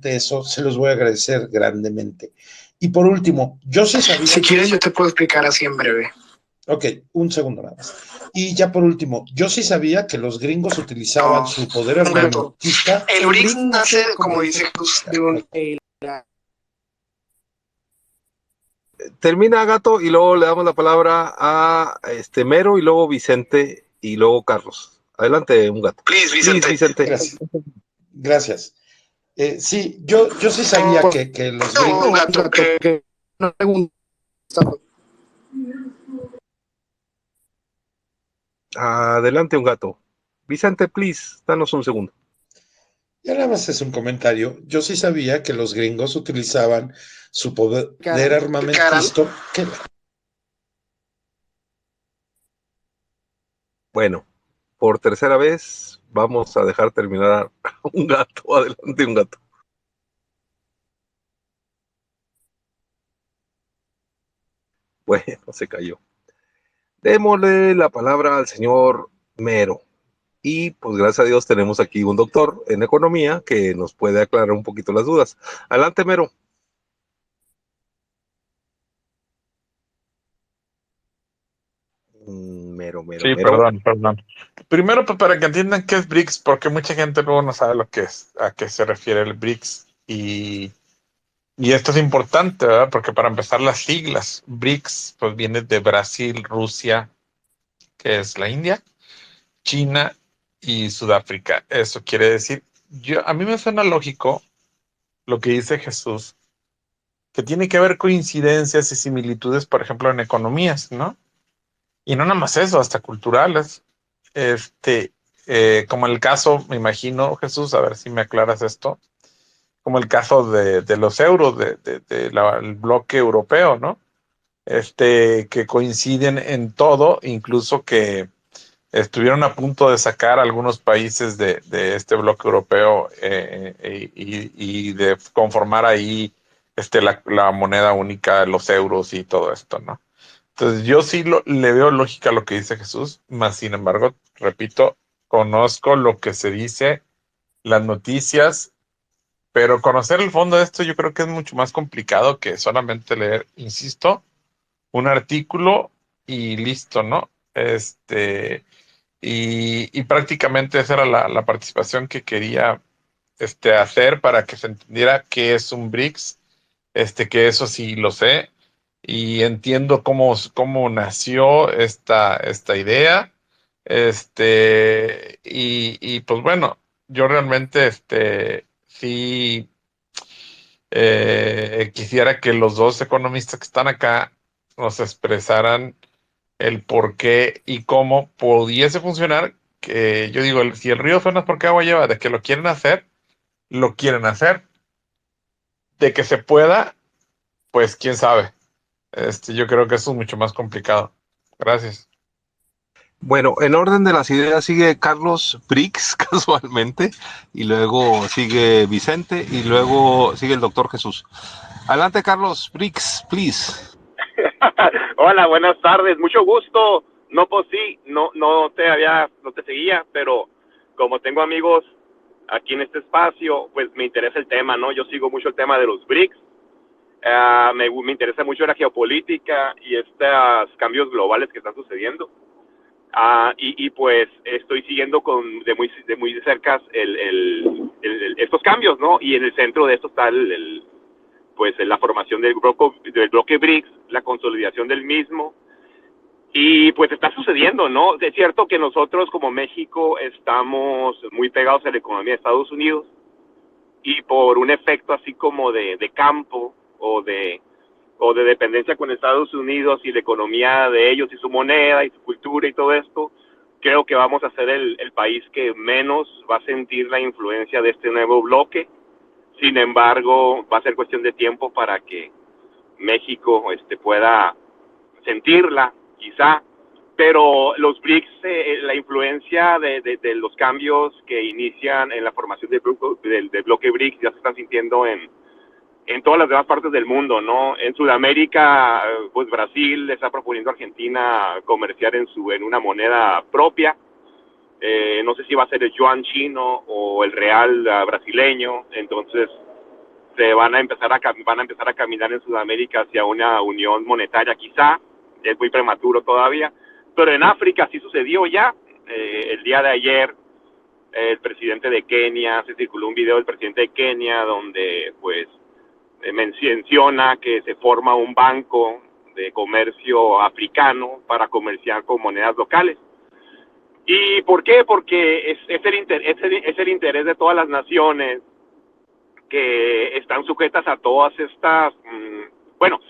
eso se los voy a agradecer grandemente. Y por último, yo sí sabía... Si quieres, yo te puedo explicar así en breve. Ok, un segundo nada más. Y ya por último, yo sí sabía que los gringos utilizaban su poder armamentista. El BRICS nace, como dice Jesús, de un... Termina Gato y luego le damos la palabra a Mero y luego Vicente y luego Carlos. Adelante, un gato. Please, Vicente. Gracias. Gracias. Sí, yo sí sabía que los gringos... Un gato que no pregunta. Adelante, un gato. Vicente, please, danos un segundo. Ya nada más es un comentario. Yo sí sabía que los gringos utilizaban su poder armamentista. Bueno, por tercera vez vamos a dejar terminar a un gato. Adelante, un gato. Bueno, se cayó. Démosle la palabra al señor Mero. Y pues gracias a Dios tenemos aquí un doctor en economía que nos puede aclarar un poquito las dudas. Adelante, Mero. Mero. Sí, perdón. Primero, pues para que entiendan qué es BRICS, porque mucha gente luego no sabe lo que es, a qué se refiere el BRICS. Y esto es importante, ¿verdad? Porque para empezar, las siglas BRICS, pues viene de Brasil, Rusia, que es la India, China y Sudáfrica. Eso quiere decir, a mí me suena lógico lo que dice Jesús, que tiene que haber coincidencias y similitudes, por ejemplo, en economías, ¿no? Y no nada más eso, hasta culturales. Como el caso, me imagino, Jesús, a ver si me aclaras esto, como el caso de los euros, el bloque europeo, ¿no? Que coinciden en todo, incluso que estuvieron a punto de sacar algunos países de este bloque europeo y de conformar ahí la moneda única, los euros y todo esto, ¿no? Entonces yo sí le veo lógica a lo que dice Jesús, más sin embargo, repito, conozco lo que se dice, las noticias, pero conocer el fondo de esto yo creo que es mucho más complicado que solamente leer, insisto, un artículo y listo, ¿no? Y prácticamente esa era la participación que quería hacer para que se entendiera qué es un BRICS, que eso sí lo sé, y entiendo cómo nació esta idea, y pues bueno, yo realmente sí quisiera que los dos economistas que están acá nos expresaran el por qué y cómo pudiese funcionar, que yo digo, si el río suena es porque agua lleva, de que lo quieren hacer, lo quieren hacer, de que se pueda, pues quién sabe. Yo creo que eso es mucho más complicado. Gracias. Bueno, en orden de las ideas sigue Carlos Brix, casualmente, y luego sigue Vicente, y luego sigue el doctor Jesús. Adelante, Carlos Brix, please. Hola, buenas tardes, mucho gusto. No, pues sí, no te seguía, pero como tengo amigos aquí en este espacio, pues me interesa el tema, ¿no? Yo sigo mucho el tema de los BRICS. Me interesa mucho la geopolítica y estos cambios globales que están sucediendo. Y pues estoy siguiendo de muy de cerca estos cambios, ¿no? Y en el centro de esto está pues la formación del bloque BRICS, la consolidación del mismo, y pues está sucediendo, ¿no? Es cierto que nosotros como México estamos muy pegados a la economía de Estados Unidos, y por un efecto así como de campo o de dependencia con Estados Unidos y la economía de ellos y su moneda y su cultura y todo esto, creo que vamos a ser el país que menos va a sentir la influencia de este nuevo bloque. Sin embargo, va a ser cuestión de tiempo para que México pueda sentirla, quizá. Pero los BRICS, la influencia de los cambios que inician en la formación del bloque BRICS ya se están sintiendo en todas las demás partes del mundo, ¿no? En Sudamérica, pues Brasil está proponiendo a Argentina comerciar en una moneda propia. No sé si va a ser el yuan chino o el real brasileño. Entonces, van a empezar a caminar en Sudamérica hacia una unión monetaria, quizá, es muy prematuro todavía, pero en África sí sucedió ya. El día de ayer, el presidente de Kenia, se circuló un video del presidente de Kenia donde pues menciona que se forma un banco de comercio africano para comerciar con monedas locales. ¿Y por qué? Porque es el interés de todas las naciones que están sujetas a todas estas... bueno,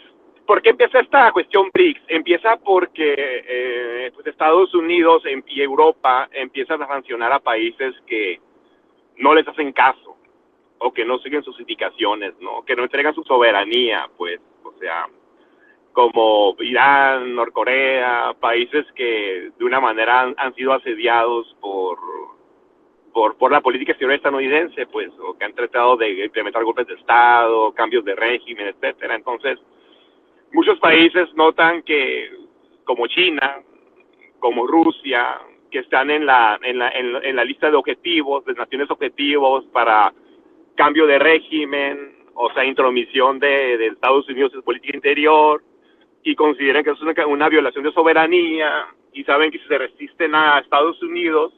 ¿por qué empieza esta cuestión BRICS? Empieza porque pues Estados Unidos y Europa empiezan a sancionar a países que no les hacen caso o que no siguen sus indicaciones, ¿no? Que no entregan su soberanía, pues, o sea, como Irán, Norcorea, países que de una manera han sido asediados por la política exterior estadounidense, pues, o que han tratado de implementar golpes de Estado, cambios de régimen, etcétera. Entonces, muchos países notan que, como China, como Rusia, que están en la lista de objetivos, de naciones objetivos para cambio de régimen, o sea, intromisión de Estados Unidos en política interior, y consideran que eso es una violación de soberanía, y saben que si se resisten a Estados Unidos,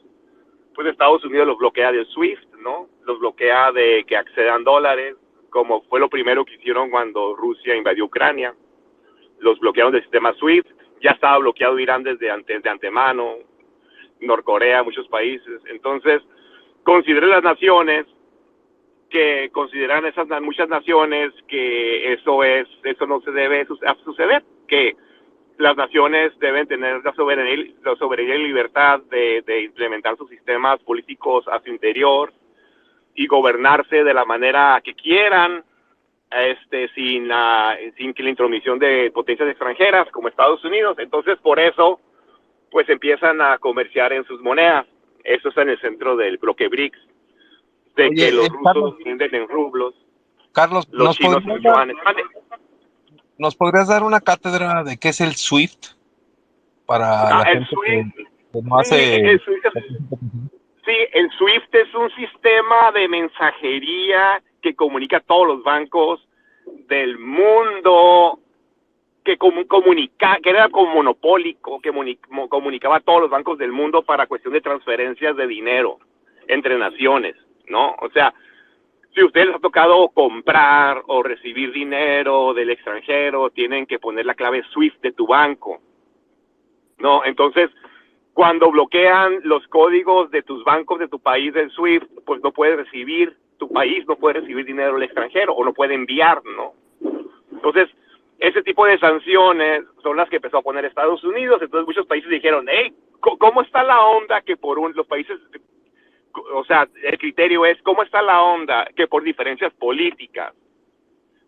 pues Estados Unidos los bloquea del SWIFT, ¿no? Los bloquea de que accedan dólares, como fue lo primero que hicieron cuando Rusia invadió Ucrania. Los bloquearon del sistema SWIFT, ya estaba bloqueado Irán desde antemano, Norcorea, muchos países. Entonces, consideran muchas naciones que eso no se debe suceder, que las naciones deben tener la soberanía y libertad de implementar sus sistemas políticos a su interior y gobernarse de la manera que quieran, sin que la intromisión de potencias extranjeras como Estados Unidos. Entonces, por eso, pues empiezan a comerciar en sus monedas. Eso está en el centro del bloque BRICS, de Oye, que los rusos Carlos, venden en rublos, Carlos, los chinos en yuanes. ¿nos podrías dar una cátedra de qué es el SWIFT para la El gente SWIFT, que no hace... el SWIFT es un sistema de mensajería que comunica a todos los bancos del mundo, que era como monopólico, que comunicaba a todos los bancos del mundo para cuestión de transferencias de dinero entre naciones, ¿no? O sea, si a ustedes les ha tocado comprar o recibir dinero del extranjero, tienen que poner la clave SWIFT de tu banco, ¿no? Entonces, cuando bloquean los códigos de tus bancos de tu país del SWIFT, pues tu país no puede recibir dinero del extranjero o no puede enviar, ¿no? Entonces, ese tipo de sanciones son las que empezó a poner Estados Unidos. Entonces muchos países dijeron, hey, ¿cómo está la onda que los países, o sea, el criterio es, ¿cómo está la onda que por diferencias políticas,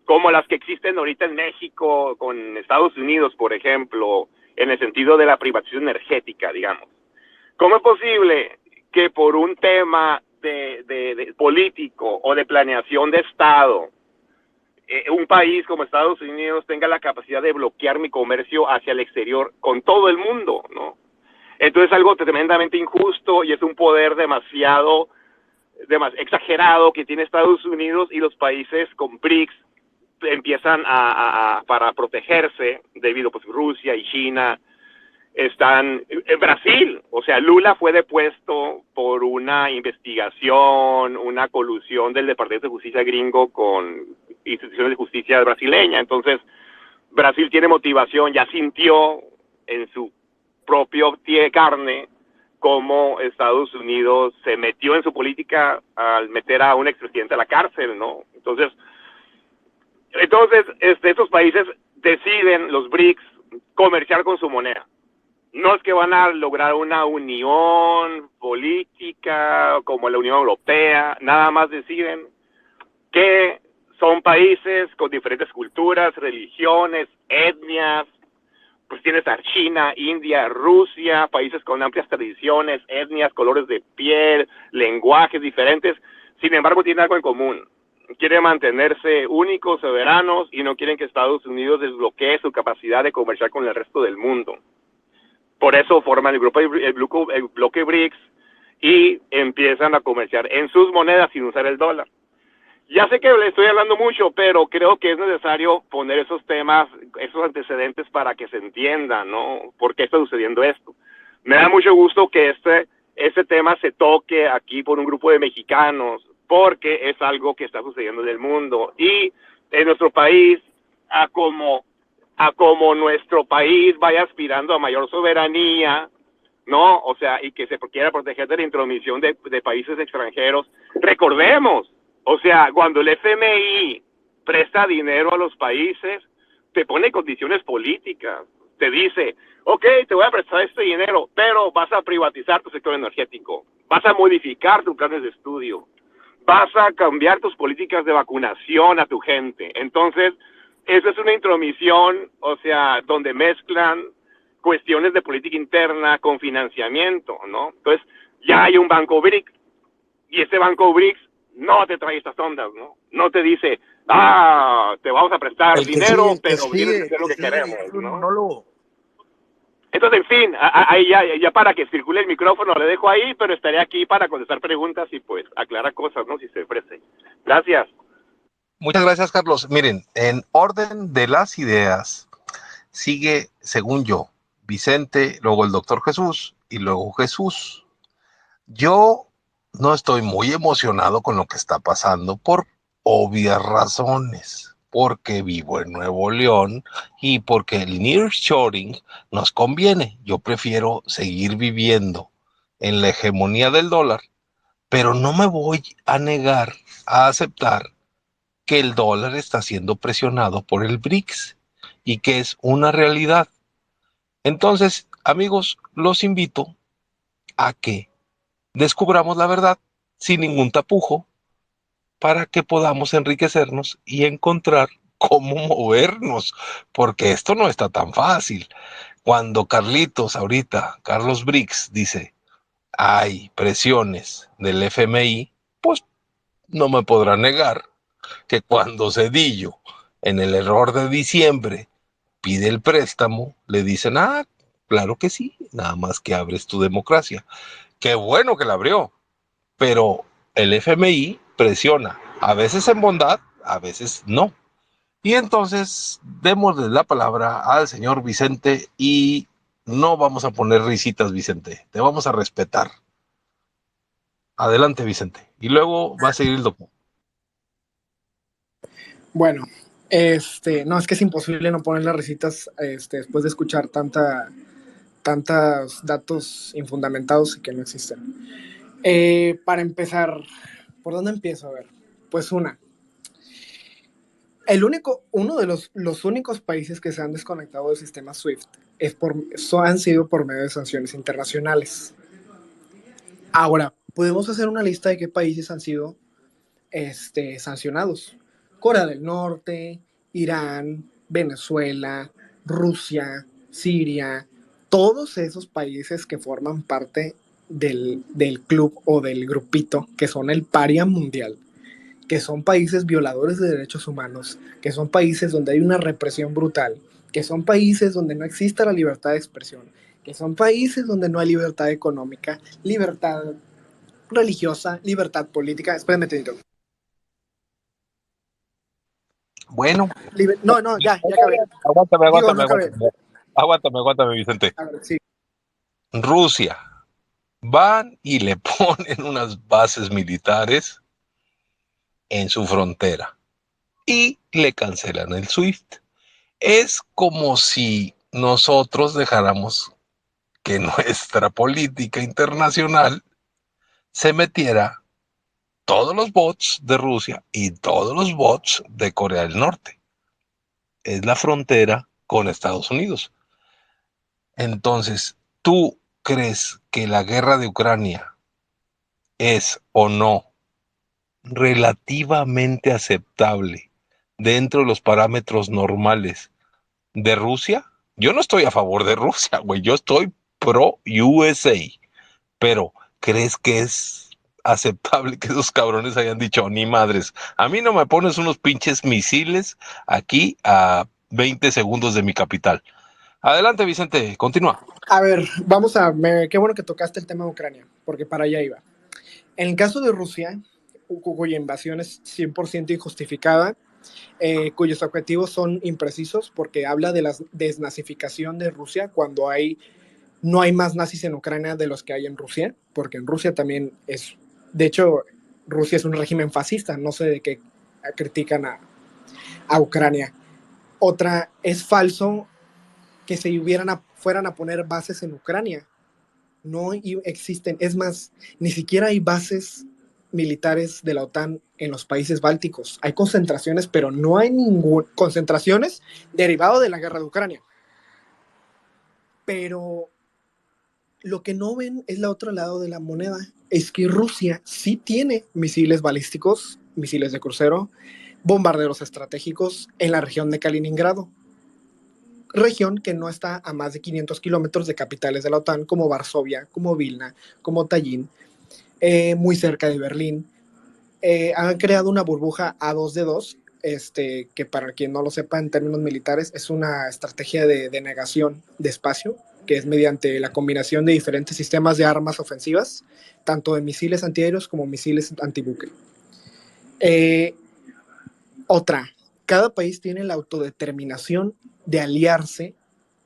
como las que existen ahorita en México con Estados Unidos, por ejemplo, en el sentido de la privatización energética, digamos? ¿Cómo es posible que por un tema de político o de planeación de Estado, un país como Estados Unidos tenga la capacidad de bloquear mi comercio hacia el exterior con todo el mundo, ¿no? Entonces es algo tremendamente injusto y es un poder demasiado exagerado que tiene Estados Unidos, y los países con BRICS empiezan para protegerse, debido pues Rusia y China están en Brasil. O sea, Lula fue depuesto por una investigación, una colusión del Departamento de Justicia gringo con instituciones de justicia brasileña. Entonces, Brasil tiene motivación, ya sintió en su propio pie de carne cómo Estados Unidos se metió en su política al meter a un expresidente a la cárcel, ¿no? Entonces estos países deciden, los BRICS, comerciar con su moneda. No es que van a lograr una unión política como la Unión Europea, nada más deciden que son países con diferentes culturas, religiones, etnias. Pues tienes a China, India, Rusia, países con amplias tradiciones, etnias, colores de piel, lenguajes diferentes. Sin embargo, tienen algo en común. Quieren mantenerse únicos, soberanos, y no quieren que Estados Unidos desbloquee su capacidad de comerciar con el resto del mundo. Por eso forman el bloque BRICS y empiezan a comerciar en sus monedas sin usar el dólar. Ya sé que le estoy hablando mucho, pero creo que es necesario poner esos temas, esos antecedentes para que se entienda, ¿no? ¿Por qué está sucediendo esto? Me da mucho gusto que este tema se toque aquí por un grupo de mexicanos, porque es algo que está sucediendo en el mundo. Y en nuestro país, a como nuestro país vaya aspirando a mayor soberanía, ¿no? O sea, y que se quiera proteger de la intromisión de países extranjeros. Recordemos, o sea, cuando el FMI presta dinero a los países, te pone condiciones políticas. Te dice, ok, te voy a prestar este dinero, pero vas a privatizar tu sector energético, vas a modificar tus planes de estudio, vas a cambiar tus políticas de vacunación a tu gente. Entonces, eso es una intromisión, o sea, donde mezclan cuestiones de política interna con financiamiento, ¿no? Entonces, ya hay un banco BRICS, y ese banco BRICS no te trae estas ondas, ¿no? No te dice, te vamos a prestar dinero, pero tienes que hacer lo que queremos, ¿no? Entonces, en fin, ahí ya para que circule el micrófono le dejo ahí, pero estaré aquí para contestar preguntas y pues aclarar cosas, ¿no? Si se ofrece. Gracias. Muchas gracias, Carlos. Miren, en orden de las ideas, sigue, según yo, Vicente, luego el doctor Jesús y luego Jesús. Yo no estoy muy emocionado con lo que está pasando por obvias razones, porque vivo en Nuevo León y porque el nearshoring nos conviene. Yo prefiero seguir viviendo en la hegemonía del dólar, pero no me voy a negar a aceptar que el dólar está siendo presionado por el BRICS y que es una realidad. Entonces, amigos, los invito a que descubramos la verdad sin ningún tapujo para que podamos enriquecernos y encontrar cómo movernos, porque esto no está tan fácil. Cuando Carlos Brix dice, hay presiones del FMI, pues no me podrá negar que cuando Cedillo, en el error de diciembre, pide el préstamo, le dicen, claro que sí, nada más que abres tu democracia. Qué bueno que la abrió, pero el FMI presiona, a veces en bondad, a veces no. Y entonces démosle la palabra al señor Vicente y no vamos a poner risitas, Vicente, te vamos a respetar. Adelante, Vicente. Y luego va a seguir el doctor. Bueno, no, es que es imposible no poner las risitas después de escuchar tantos datos infundamentados y que no existen. Para empezar, ¿por dónde empiezo? A ver, pues uno de los únicos países que se han desconectado del sistema SWIFT han sido por medio de sanciones internacionales. Ahora, podemos hacer una lista de qué países han sido sancionados. Corea del Norte, Irán, Venezuela, Rusia, Siria, todos esos países que forman parte del club o del grupito, que son el paria mundial, que son países violadores de derechos humanos, que son países donde hay una represión brutal, que son países donde no existe la libertad de expresión, que son países donde no hay libertad económica, libertad religiosa, libertad política. Espérenme, te digo. Bueno. No, ya acabé. Aguántame, Vicente. A ver, sí. Rusia. Van y le ponen unas bases militares en su frontera y le cancelan el SWIFT. Es como si nosotros dejáramos que nuestra política internacional se metiera todos los bots de Rusia y todos los bots de Corea del Norte. Es la frontera con Estados Unidos. Entonces, ¿tú crees que la guerra de Ucrania es o no relativamente aceptable dentro de los parámetros normales de Rusia? Yo no estoy a favor de Rusia, güey, yo estoy pro USA, pero ¿crees que es aceptable que esos cabrones hayan dicho, ni madres, a mí no me pones unos pinches misiles aquí a 20 segundos de mi capital? Adelante, Vicente, continúa. A ver, qué bueno que tocaste el tema de Ucrania, porque para allá iba. En el caso de Rusia, cuya invasión es 100% injustificada, cuyos objetivos son imprecisos porque habla de la desnazificación de Rusia cuando no hay más nazis en Ucrania de los que hay en Rusia, porque en Rusia también es, de hecho, Rusia es un régimen fascista, no sé de qué critican a Ucrania. Otra, es falso que fueran a poner bases en Ucrania. No existen, es más, ni siquiera hay bases militares de la OTAN en los países bálticos. Hay concentraciones, pero no hay ninguna concentraciones derivado de la guerra de Ucrania. Pero lo que no ven es el otro lado de la moneda, es que Rusia sí tiene misiles balísticos, misiles de crucero, bombarderos estratégicos en la región de Kaliningrado, región que no está a más de 500 kilómetros de capitales de la OTAN como Varsovia, como Vilna, como Tallinn, muy cerca de Berlín. Han creado una burbuja A2D2, que para quien no lo sepa en términos militares es una estrategia de negación de espacio, que es mediante la combinación de diferentes sistemas de armas ofensivas, tanto de misiles antiaéreos como misiles antibuque. Otra, cada país tiene la autodeterminación de aliarse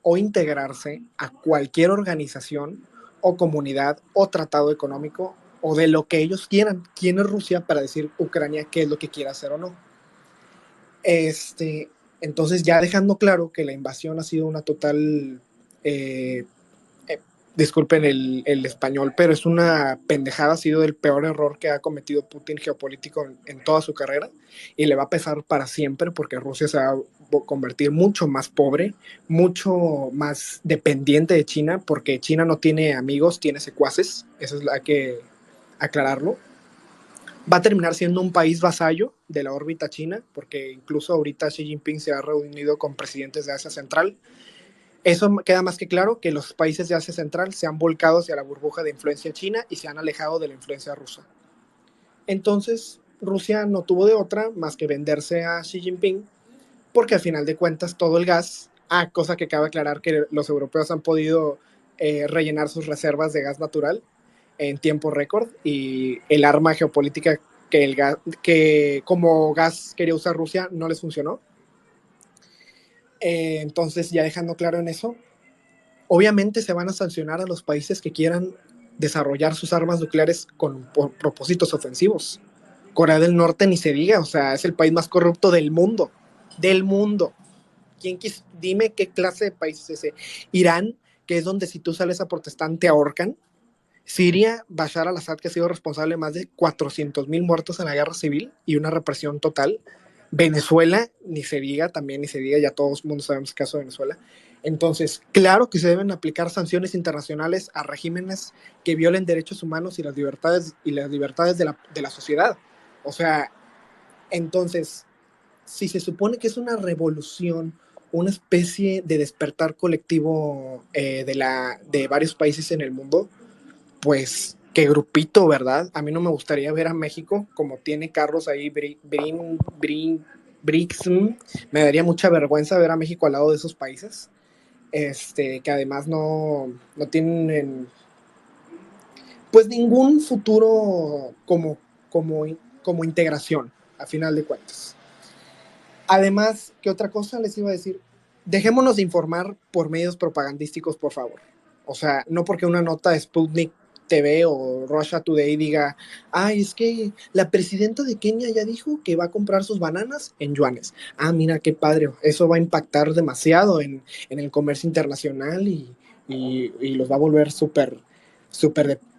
o integrarse a cualquier organización o comunidad o tratado económico o de lo que ellos quieran. ¿Quién es Rusia para decir Ucrania qué es lo que quiere hacer o no? Entonces, ya dejando claro que la invasión ha sido una total, disculpen el español, pero es una pendejada, ha sido el peor error que ha cometido Putin geopolítico en toda su carrera, y le va a pesar para siempre porque Rusia se va a convertir mucho más pobre, mucho más dependiente de China, porque China no tiene amigos, tiene secuaces, eso hay que aclararlo. Va a terminar siendo un país vasallo de la órbita china, porque incluso ahorita Xi Jinping se ha reunido con presidentes de Asia Central. Eso queda más que claro, que los países de Asia Central se han volcado hacia la burbuja de influencia china y se han alejado de la influencia rusa. Entonces, Rusia no tuvo de otra más que venderse a Xi Jinping, porque al final de cuentas todo el gas, cosa que cabe aclarar que los europeos han podido rellenar sus reservas de gas natural en tiempo récord, y el arma geopolítica que como gas quería usar Rusia no les funcionó. Entonces, ya dejando claro en eso, obviamente se van a sancionar a los países que quieran desarrollar sus armas nucleares con propósitos ofensivos. Corea del Norte ni se diga, o sea, es el país más corrupto del mundo. Del mundo. Dime qué clase de país es ese. Irán, que es donde si tú sales a protestar te ahorcan. Siria, Bashar al-Assad, que ha sido responsable de más de 400,000 muertos en la guerra civil y una represión total. Venezuela, ni se diga, ya todo el mundo sabemos el caso de Venezuela. Entonces, claro que se deben aplicar sanciones internacionales a regímenes que violen derechos humanos y las libertades de la sociedad. O sea, entonces, si se supone que es una revolución, una especie de despertar colectivo de varios países en el mundo, pues qué grupito, ¿verdad? A mí no me gustaría ver a México como tiene carros ahí, BRICS. Me daría mucha vergüenza ver a México al lado de esos países, que además no tienen pues ningún futuro como integración, a final de cuentas. Además, ¿qué otra cosa les iba a decir? Dejémonos de informar por medios propagandísticos, por favor. O sea, no porque una nota de Sputnik TV o Russia Today diga, ay, es que la presidenta de Kenia ya dijo que va a comprar sus bananas en yuanes. Ah, mira qué padre, eso va a impactar demasiado en el comercio internacional y los va a volver súper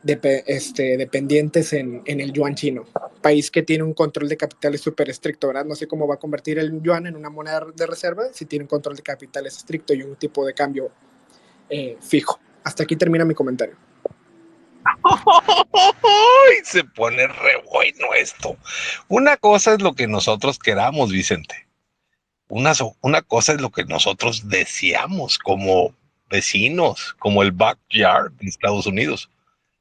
dependientes en el yuan chino, país que tiene un control de capitales súper estricto, ¿verdad? No sé cómo va a convertir el yuan en una moneda de reserva si tiene un control de capitales estricto y un tipo de cambio fijo. Hasta aquí termina mi comentario. Se pone re bueno esto. Una cosa es lo que nosotros queramos, Vicente. Una cosa es lo que nosotros deseamos como vecinos, como el backyard de Estados Unidos.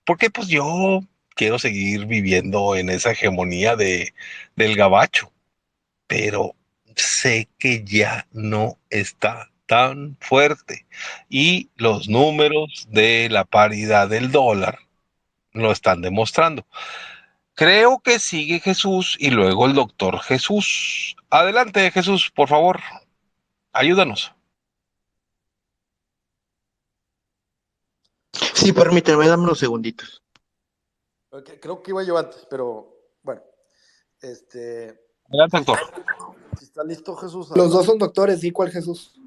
Porque pues yo quiero seguir viviendo en esa hegemonía del gabacho, pero sé que ya no está tan fuerte y los números de la paridad del dólar lo están demostrando. Creo que sigue Jesús y luego el doctor Jesús. Adelante, Jesús, por favor, ayúdanos. Sí, permíteme, dame unos segunditos. Okay, creo que iba yo antes, pero bueno. Adelante, doctor. Si está listo, Jesús. Los dos son doctores, ¿y cuál Jesús?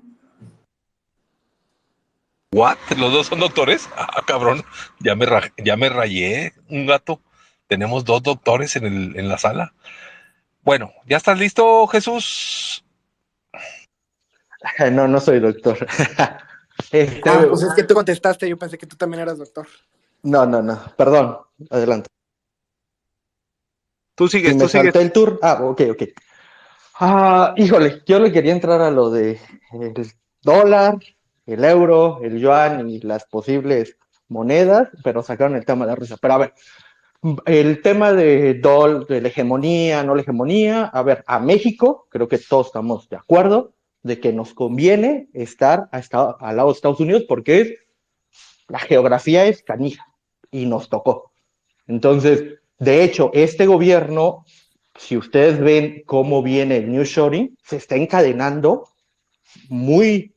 ¿What? ¿Los dos son doctores? Ah, cabrón, ya me rayé, un gato. Tenemos dos doctores en la sala. Bueno, ¿ya estás listo, Jesús? No, no soy doctor. Pues es que tú contestaste, yo pensé que tú también eras doctor. No, perdón, adelante. Tú sigues, Si me salté el tour. Ok. Híjole, yo le quería entrar a lo de el dólar, el euro, el yuan y las posibles monedas, pero sacaron el tema de Rusia. Pero a ver, el tema de la hegemonía, no la hegemonía, a ver, a México, creo que todos estamos de acuerdo de que nos conviene estar al lado de Estados Unidos porque la geografía es canija y nos tocó. Entonces, de hecho, este gobierno, si ustedes ven cómo viene el nearshoring, se está encadenando muy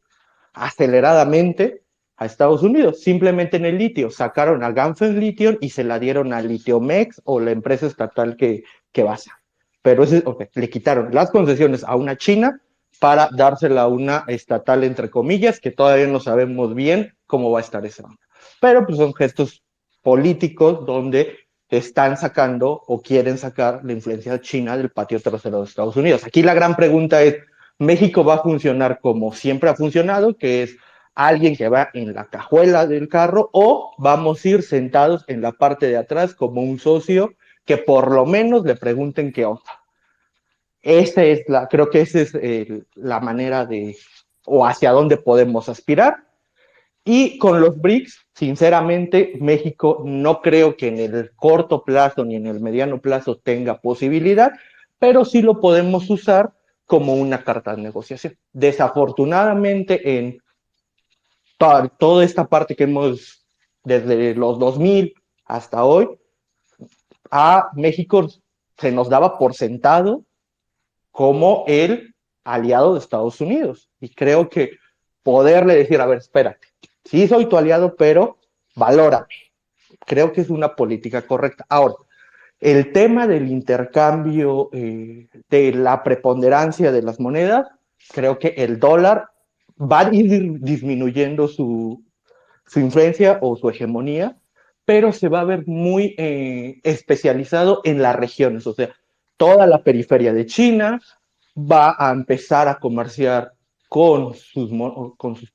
aceleradamente a Estados Unidos, simplemente en el litio. Sacaron a Ganfeng Lithium y se la dieron a Litiomex o la empresa estatal que basa. Pero le quitaron las concesiones a una china para dársela a una estatal, entre comillas, que todavía no sabemos bien cómo va a estar esa. Pero pues son gestos políticos donde están sacando o quieren sacar la influencia china del patio trasero de Estados Unidos. Aquí la gran pregunta es, ¿México va a funcionar como siempre ha funcionado, que es alguien que va en la cajuela del carro, o vamos a ir sentados en la parte de atrás como un socio que por lo menos le pregunten qué onda? Creo que esa es la manera o hacia dónde podemos aspirar. Y con los BRICS, sinceramente, México no creo que en el corto plazo ni en el mediano plazo tenga posibilidad, pero sí lo podemos usar como una carta de negociación. Desafortunadamente, en toda esta parte que hemos, desde los 2000 hasta hoy, a México se nos daba por sentado como el aliado de Estados Unidos. Y creo que poderle decir, a ver, espérate, sí soy tu aliado, pero valórame. Creo que es una política correcta. Ahora, el tema del intercambio, de la preponderancia de las monedas, creo que el dólar va a ir disminuyendo su influencia o su hegemonía, pero se va a ver muy especializado en las regiones. O sea, toda la periferia de China va a empezar a comerciar con sus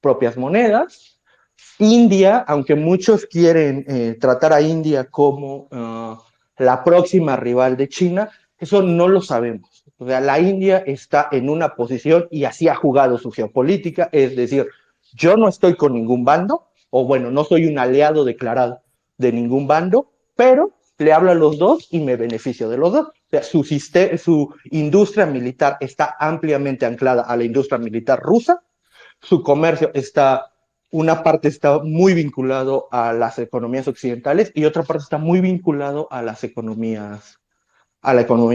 propias monedas. India, aunque muchos quieren tratar a India como la próxima rival de China, eso no lo sabemos. O sea, la India está en una posición y así ha jugado su geopolítica, es decir, yo no estoy con ningún bando, o bueno, no soy un aliado declarado de ningún bando, pero le hablo a los dos y me beneficio de los dos. O sea, su industria militar está ampliamente anclada a la industria militar rusa, su comercio una parte está muy vinculado a las economías occidentales y otra parte está muy vinculado a la economía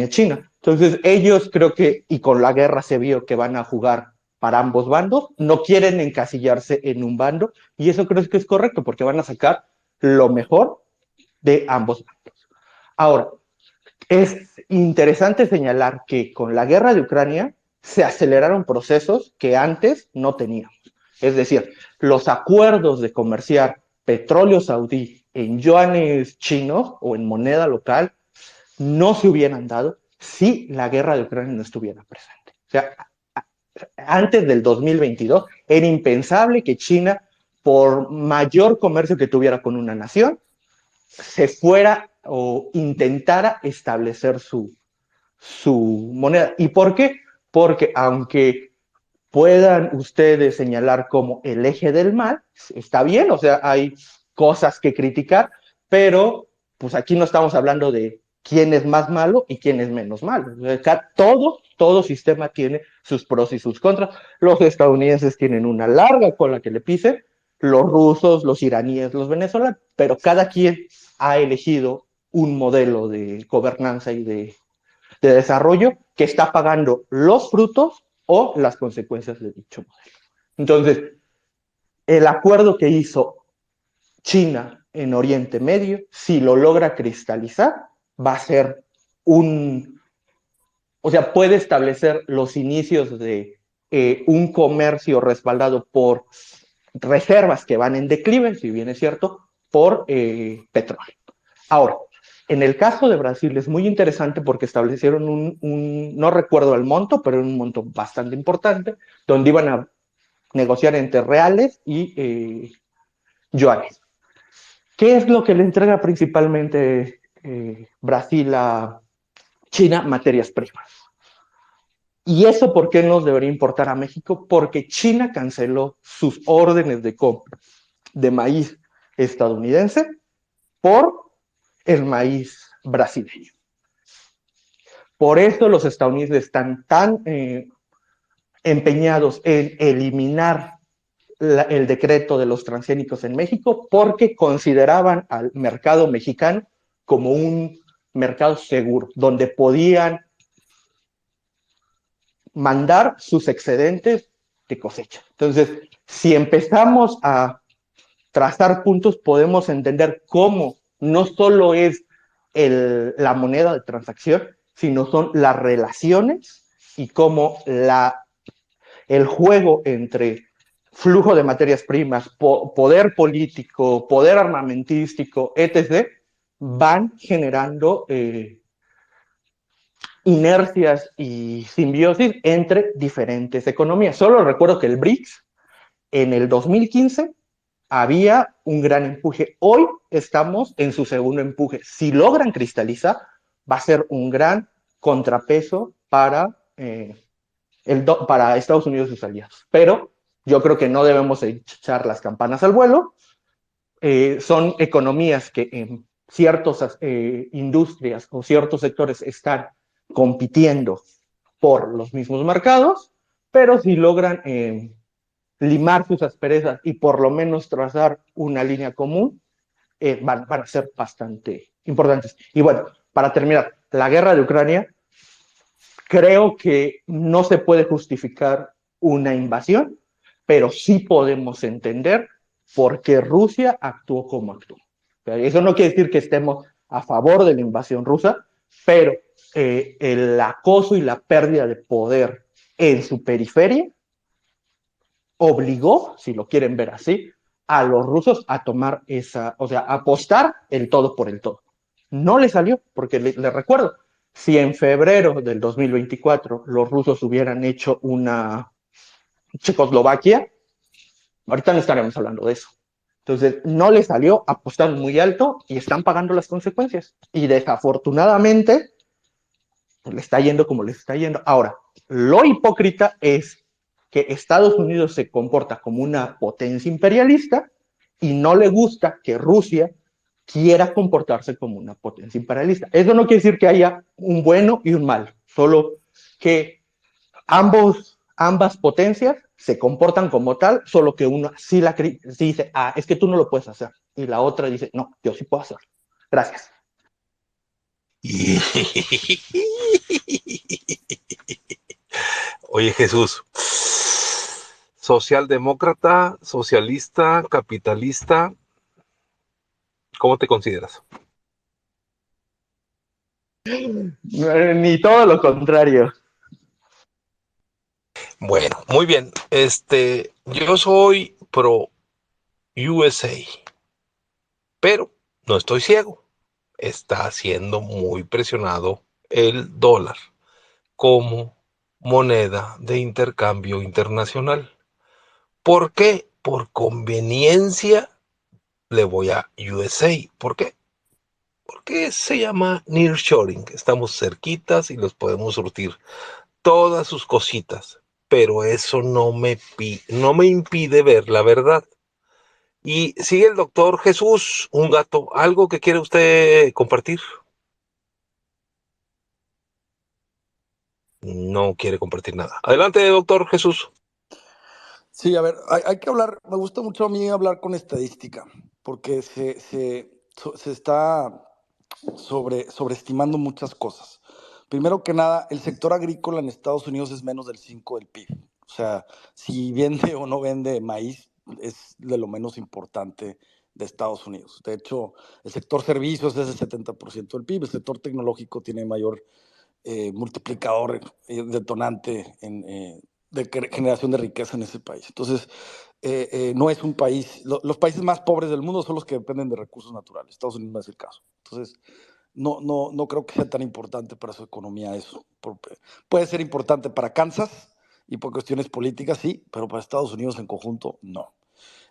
china. Entonces ellos creo que, y con la guerra se vio que van a jugar para ambos bandos, no quieren encasillarse en un bando y eso creo que es correcto porque van a sacar lo mejor de ambos bandos. Ahora, es interesante señalar que con la guerra de Ucrania se aceleraron procesos que antes no teníamos. Es decir, los acuerdos de comerciar petróleo saudí en yuanes chinos o en moneda local no se hubieran dado si la guerra de Ucrania no estuviera presente. O sea, antes del 2022 era impensable que China, por mayor comercio que tuviera con una nación, se fuera o intentara establecer su moneda. ¿Y por qué? Porque aunque puedan ustedes señalar como el eje del mal, está bien, o sea, hay cosas que criticar, pero pues aquí no estamos hablando de quién es más malo y quién es menos malo. Todo sistema tiene sus pros y sus contras. Los estadounidenses tienen una larga cola que le pisen, los rusos, los iraníes, los venezolanos, pero cada quien ha elegido un modelo de gobernanza y de desarrollo que está pagando los frutos o las consecuencias de dicho modelo. Entonces, el acuerdo que hizo China en Oriente Medio, si lo logra cristalizar, va a ser o sea, puede establecer los inicios de un comercio respaldado por reservas que van en declive, si bien es cierto, por petróleo. Ahora, en el caso de Brasil es muy interesante porque establecieron no recuerdo el monto, pero un monto bastante importante, donde iban a negociar entre reales y yuanes. ¿Qué es lo que le entrega principalmente Brasil a China? Materias primas. ¿Y eso por qué nos debería importar a México? Porque China canceló sus órdenes de compra de maíz estadounidense por el maíz brasileño. Por eso los estadounidenses están tan empeñados en eliminar el decreto de los transgénicos en México, porque consideraban al mercado mexicano como un mercado seguro, donde podían mandar sus excedentes de cosecha. Entonces, si empezamos a trazar puntos, podemos entender cómo no solo es la moneda de transacción, sino son las relaciones y cómo el juego entre flujo de materias primas, poder político, poder armamentístico, etc., van generando inercias y simbiosis entre diferentes economías. Solo recuerdo que el BRICS en el 2015 había un gran empuje. Hoy estamos en su segundo empuje. Si logran cristalizar, va a ser un gran contrapeso para Estados Unidos y sus aliados. Pero yo creo que no debemos echar las campanas al vuelo. Son economías que en ciertas industrias o ciertos sectores están compitiendo por los mismos mercados, pero si logran limar sus asperezas y por lo menos trazar una línea común, van a ser bastante importantes. Y bueno, para terminar, la guerra de Ucrania, creo que no se puede justificar una invasión, pero sí podemos entender por qué Rusia actuó como actuó. Eso no quiere decir que estemos a favor de la invasión rusa, pero el acoso y la pérdida de poder en su periferia obligó, si lo quieren ver así, a los rusos a tomar o sea, a apostar el todo por el todo. No le salió, porque le recuerdo, si en febrero del 2024 los rusos hubieran hecho una Checoslovaquia, ahorita no estaremos hablando de eso. Entonces, no le salió, apostaron muy alto y están pagando las consecuencias. Y desafortunadamente, pues, le está yendo como le está yendo. Ahora, lo hipócrita es que Estados Unidos se comporta como una potencia imperialista y no le gusta que Rusia quiera comportarse como una potencia imperialista. Eso no quiere decir que haya un bueno y un malo, solo que ambas potencias se comportan como tal, solo que una sí dice, es que tú no lo puedes hacer, y la otra dice, no, yo sí puedo hacerlo. Gracias. Oye, Jesús, socialdemócrata, socialista, capitalista, ¿cómo te consideras? Ni todo lo contrario. Bueno, muy bien. Yo soy pro USA, pero no estoy ciego. Está siendo muy presionado el dólar como moneda de intercambio internacional. ¿Por qué? Por conveniencia le voy a USA. ¿Por qué? Porque se llama nearshoring. Estamos cerquitas y los podemos surtir todas sus cositas. Pero eso no me impide ver la verdad. Y sigue el doctor Jesús, un gato. ¿Algo que quiere usted compartir? No quiere compartir nada. Adelante, doctor Jesús. Sí, a ver, hay que hablar, me gusta mucho a mí hablar con estadística, porque se está sobreestimando muchas cosas. Primero que nada, el sector agrícola en Estados Unidos es menos del 5 del PIB. O sea, si vende o no vende maíz, es de lo menos importante de Estados Unidos. De hecho, el sector servicios es el 70% del PIB, el sector tecnológico tiene mayor multiplicador detonante de generación de riqueza en ese país. Entonces, no es un país, los países más pobres del mundo son los que dependen de recursos naturales. Estados Unidos no es el caso. Entonces, no creo que sea tan importante para su economía eso. Puede ser importante para Kansas y por cuestiones políticas, sí, pero para Estados Unidos en conjunto, no.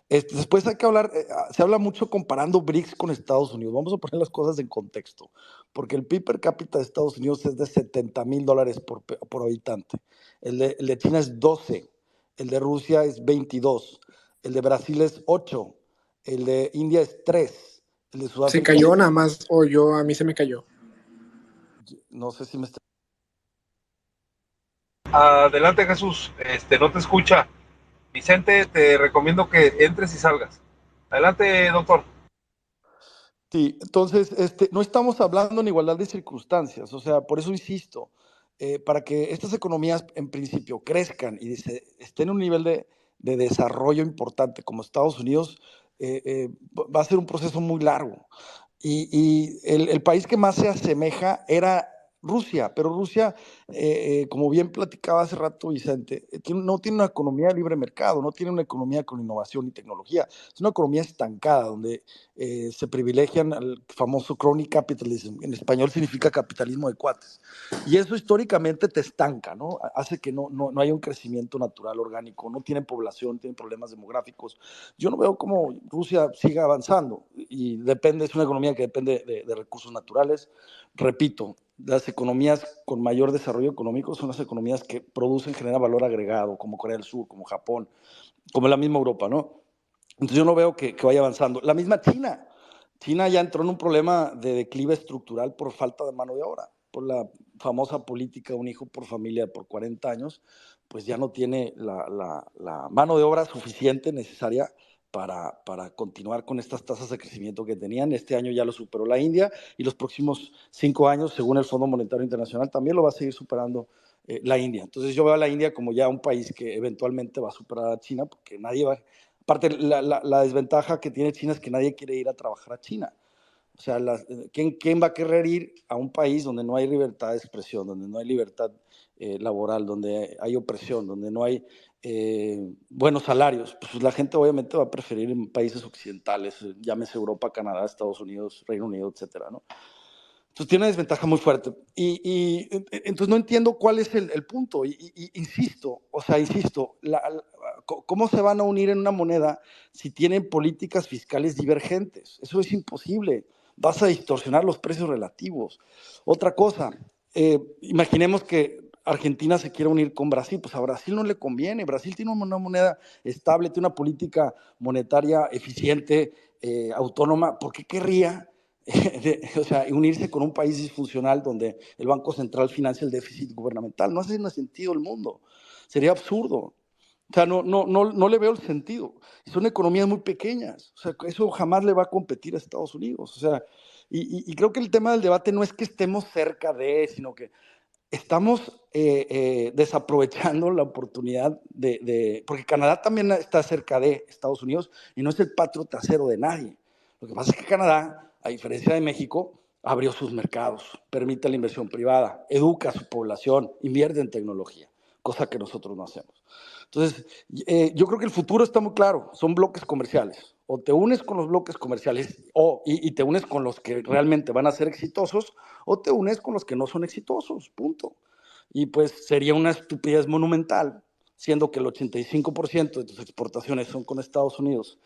Después hay que hablar, se habla mucho comparando BRICS con Estados Unidos. Vamos a poner las cosas en contexto, porque el PIB per cápita de Estados Unidos es de $70,000 por habitante. El de China es 12, el de Rusia es 22, el de Brasil es 8, el de India es 3, el de Sudáfrica... ¿Se cayó nada más o a mí se me cayó? No sé si me está... Adelante, Jesús, no te escucha. Vicente, te recomiendo que entres y salgas. Adelante, doctor. Sí, entonces, no estamos hablando en igualdad de circunstancias, o sea, por eso insisto, para que estas economías en principio crezcan y estén en un nivel de desarrollo importante como Estados Unidos, va a ser un proceso muy largo. Y el país que más se asemeja era Rusia, pero Rusia, como bien platicaba hace rato Vicente, no tiene una economía de libre mercado, no tiene una economía con innovación y tecnología, es una economía estancada donde se privilegian al famoso crony capitalism, en español significa capitalismo de cuates, y eso históricamente te estanca, ¿no? Hace que no haya un crecimiento natural, orgánico, no tienen población, tienen problemas demográficos. Yo no veo cómo Rusia siga avanzando y es una economía que depende de recursos naturales. Repito, las economías con mayor desarrollo económico son las economías que producen, generan valor agregado, como Corea del Sur, como Japón, como la misma Europa, ¿no? Entonces yo no veo que vaya avanzando. La misma China. China ya entró en un problema de declive estructural por falta de mano de obra, por la famosa política un hijo por familia por 40 años, pues ya no tiene la mano de obra suficiente necesaria para continuar con estas tasas de crecimiento que tenían. Este año ya lo superó la India y los próximos 5 años, según el Fondo Monetario Internacional, también lo va a seguir superando la India. Entonces yo veo a la India como ya un país que eventualmente va a superar a China, porque nadie va... Aparte, la desventaja que tiene China es que nadie quiere ir a trabajar a China. O sea, ¿quién va a querer ir a un país donde no hay libertad de expresión, donde no hay libertad laboral, donde hay opresión, donde no hay buenos salarios? Pues la gente obviamente va a preferir en países occidentales, llámese Europa, Canadá, Estados Unidos, Reino Unido, etcétera, ¿no? Entonces tiene una desventaja muy fuerte. Y entonces no entiendo cuál es el punto. Insisto, ¿cómo se van a unir en una moneda si tienen políticas fiscales divergentes? Eso es imposible. Vas a distorsionar los precios relativos. Otra cosa, imaginemos que Argentina se quiere unir con Brasil, pues a Brasil no le conviene. Brasil tiene una moneda estable, tiene una política monetaria eficiente, autónoma. ¿Por qué querría unirse con un país disfuncional donde el Banco Central financia el déficit gubernamental? No hace sentido el mundo, sería absurdo. O sea, no le veo el sentido. Son economías muy pequeñas, o sea, eso jamás le va a competir a Estados Unidos. O sea, y creo que el tema del debate no es que estemos cerca de, sino que estamos desaprovechando la oportunidad porque Canadá también está cerca de Estados Unidos y no es el patio trasero de nadie. Lo que pasa es que Canadá, a diferencia de México, abrió sus mercados, permite la inversión privada, educa a su población, invierte en tecnología, cosa que nosotros no hacemos. Entonces, yo creo que el futuro está muy claro, son bloques comerciales. O te unes con los bloques comerciales y te unes con los que realmente van a ser exitosos, o te unes con los que no son exitosos, punto. Y pues sería una estupidez monumental, siendo que el 85% de tus exportaciones son con Estados Unidos.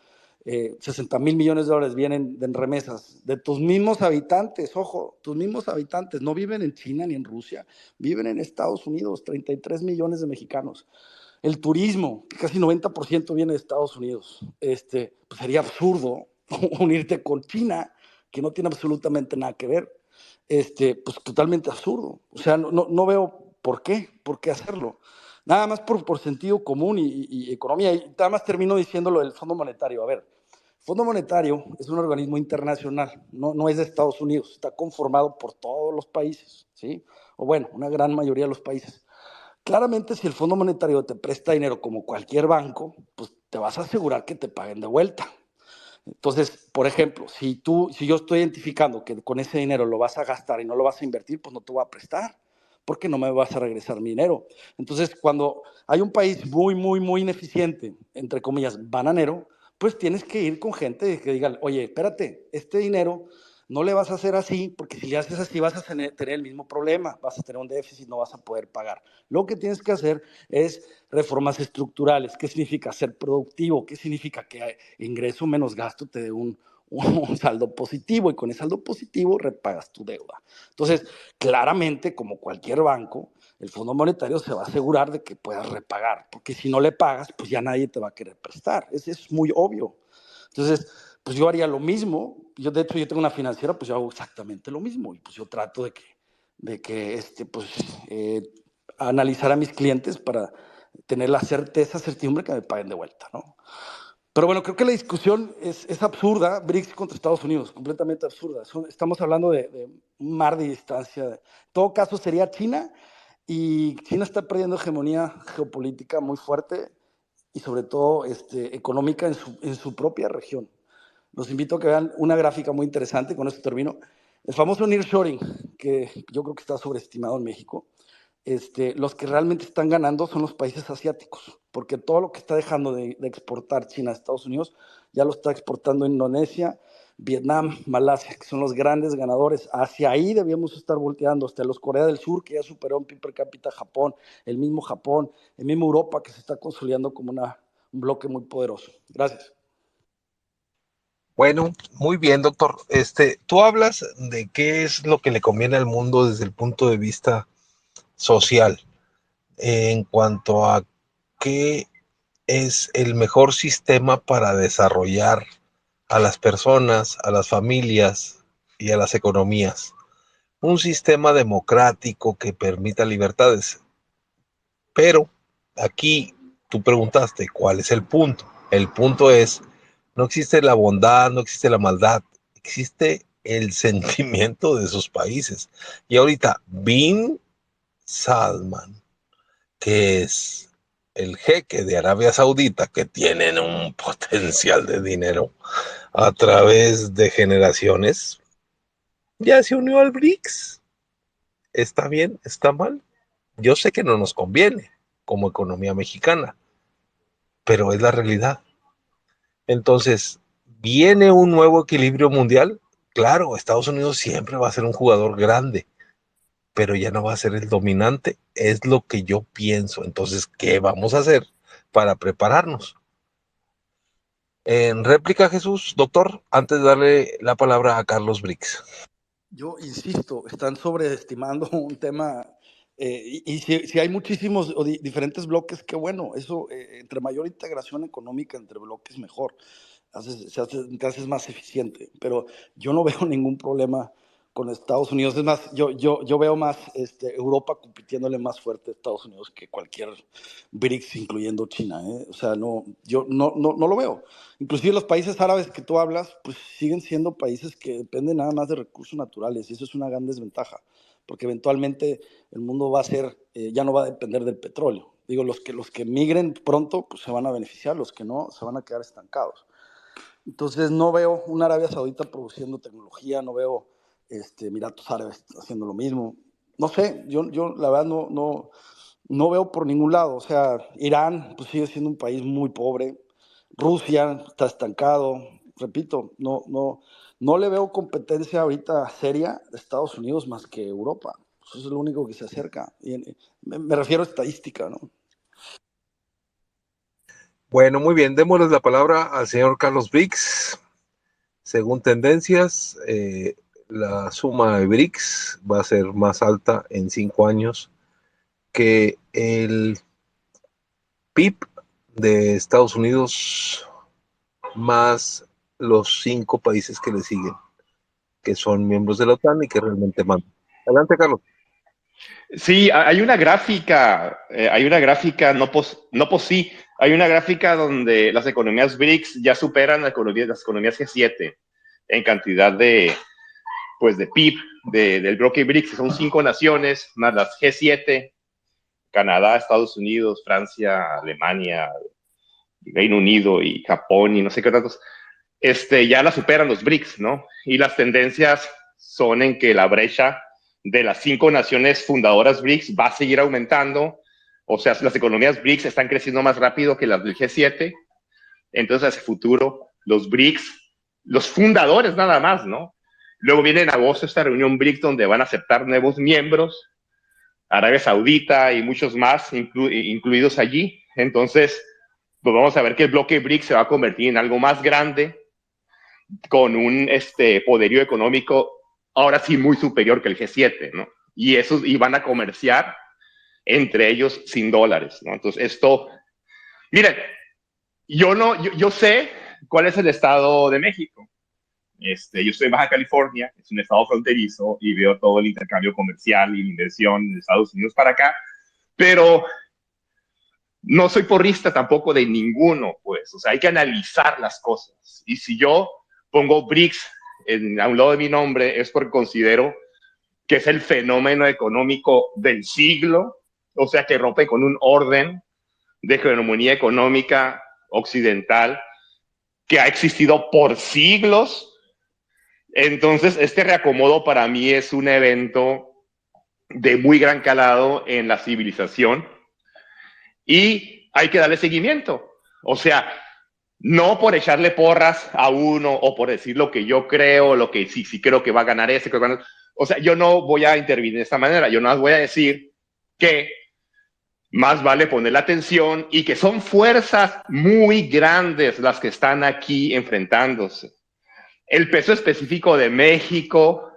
60,000 millones de dólares vienen en remesas de tus mismos habitantes, ojo, tus mismos habitantes no viven en China ni en Rusia, viven en Estados Unidos, 33 millones de mexicanos. El turismo, que casi 90% viene de Estados Unidos, pues sería absurdo unirte con China, que no tiene absolutamente nada que ver, pues totalmente absurdo. O sea, no veo por qué hacerlo. Nada más por sentido común y economía. Y nada más termino diciendo lo del Fondo Monetario. A ver, Fondo Monetario es un organismo internacional, no es de Estados Unidos, está conformado por todos los países, ¿sí? O bueno, una gran mayoría de los países. Claramente, si el Fondo Monetario te presta dinero como cualquier banco, pues te vas a asegurar que te paguen de vuelta. Entonces, por ejemplo, si yo estoy identificando que con ese dinero lo vas a gastar y no lo vas a invertir, pues no te voy a prestar, porque no me vas a regresar mi dinero. Entonces, cuando hay un país muy ineficiente, entre comillas, bananero, pues tienes que ir con gente que diga, oye, espérate, este dinero no le vas a hacer así, porque si le haces así vas a tener el mismo problema, vas a tener un déficit, no vas a poder pagar. Lo que tienes que hacer es reformas estructurales. ¿Qué significa ser productivo? ¿Qué significa que ingreso menos gasto te dé un saldo positivo y con ese saldo positivo repagas tu deuda? Entonces, claramente, como cualquier banco, el Fondo Monetario se va a asegurar de que puedas repagar, porque si no le pagas, pues ya nadie te va a querer prestar. Eso es muy obvio. Entonces, pues yo haría lo mismo. De hecho, yo tengo una financiera, pues yo hago exactamente lo mismo. Y pues yo trato de que analizar a mis clientes para tener la certidumbre que me paguen de vuelta, ¿no? Pero bueno, creo que la discusión es absurda, BRICS contra Estados Unidos, completamente absurda. Estamos hablando de un mar de distancia. En todo caso sería China, y China está perdiendo hegemonía geopolítica muy fuerte y sobre todo económica en su propia región. Los invito a que vean una gráfica muy interesante, con esto termino. El famoso nearshoring, que yo creo que está sobreestimado en México. Los que realmente están ganando son los países asiáticos, porque todo lo que está dejando de exportar China a Estados Unidos ya lo está exportando Indonesia, Vietnam, Malasia, que son los grandes ganadores. Hacia ahí debíamos estar volteando, hasta los Corea del Sur, que ya superó en PIB per cápita Japón, el mismo Europa, que se está consolidando como un bloque muy poderoso. Gracias. Bueno, muy bien, doctor. Tú hablas de qué es lo que le conviene al mundo desde el punto de vista social, en cuanto a qué es el mejor sistema para desarrollar a las personas, a las familias y a las economías. Un sistema democrático que permita libertades. Pero aquí tú preguntaste, ¿cuál es el punto? El punto es, no existe la bondad, no existe la maldad, existe el sentimiento de esos países. Y ahorita, Bin Salman, que es el jeque de Arabia Saudita, que tienen un potencial de dinero a través de generaciones, ya se unió al BRICS. ¿Está bien? ¿Está mal? Yo sé que no nos conviene como economía mexicana, pero es la realidad. Entonces, ¿viene un nuevo equilibrio mundial? Claro, Estados Unidos siempre va a ser un jugador grande, pero ya no va a ser el dominante, es lo que yo pienso. Entonces, ¿qué vamos a hacer para prepararnos? En réplica, Jesús, doctor, antes de darle la palabra a Carlos Brix. Yo insisto, están sobreestimando un tema, y si hay muchísimos o diferentes bloques, qué bueno, eso, entre mayor integración económica entre bloques, mejor, te haces más eficiente, pero yo no veo ningún problema con Estados Unidos. Es más, yo veo más Europa compitiéndole más fuerte a Estados Unidos que cualquier BRICS, incluyendo China, ¿eh? O sea, yo no lo veo. Inclusive los países árabes que tú hablas, pues siguen siendo países que dependen nada más de recursos naturales, y eso es una gran desventaja, porque eventualmente el mundo va a ser, ya no va a depender del petróleo. Digo, los que migren pronto, pues se van a beneficiar, los que no, se van a quedar estancados. Entonces no veo una Arabia Saudita produciendo tecnología, no veo Emiratos Árabes haciendo lo mismo. No sé, yo la verdad no veo por ningún lado. O sea, Irán pues sigue siendo un país muy pobre, Rusia está estancado. Repito, no le veo competencia ahorita seria de Estados Unidos más que Europa. Eso es lo único que se acerca. Y me refiero a estadística, ¿no? Bueno, muy bien, démosles la palabra al señor Carlos Brix. Según tendencias, la suma de BRICS va a ser más alta en 5 años que el PIB de Estados Unidos más los 5 países que le siguen, que son miembros de la OTAN y que realmente mandan. Adelante, Carlos. Sí, hay una gráfica, sí, hay una gráfica donde las economías BRICS ya superan las economías G7 en cantidad pues de PIB del bloque BRICS, que son 5 naciones, más las G7, Canadá, Estados Unidos, Francia, Alemania, Reino Unido y Japón y no sé qué tantos, ya la superan los BRICS, ¿no? Y las tendencias son en que la brecha de las 5 naciones fundadoras BRICS va a seguir aumentando. O sea, las economías BRICS están creciendo más rápido que las del G7. Entonces, hacia el futuro, los BRICS, los fundadores nada más, ¿no? Luego viene en agosto esta reunión BRICS donde van a aceptar nuevos miembros, Arabia Saudita y muchos más incluidos allí. Entonces, pues vamos a ver que el bloque BRICS se va a convertir en algo más grande, con un poderío económico ahora sí muy superior que el G7, ¿no? Y van a comerciar entre ellos sin dólares, ¿no? Entonces esto, miren, yo sé cuál es el estado de México. Yo estoy en Baja California, es un estado fronterizo y veo todo el intercambio comercial y la inversión de Estados Unidos para acá, pero no soy porrista tampoco de ninguno, pues, o sea, hay que analizar las cosas. Y si yo pongo BRICS a un lado de mi nombre, es porque considero que es el fenómeno económico del siglo, o sea, que rompe con un orden de hegemonía económica occidental que ha existido por siglos. Entonces, este reacomodo para mí es un evento de muy gran calado en la civilización y hay que darle seguimiento. O sea, no por echarle porras a uno o por decir lo que yo creo, lo que sí creo que va a ganar ese. O sea, yo no voy a intervenir de esta manera. Yo no voy a decir que más vale poner la atención y que son fuerzas muy grandes las que están aquí enfrentándose. El peso específico de México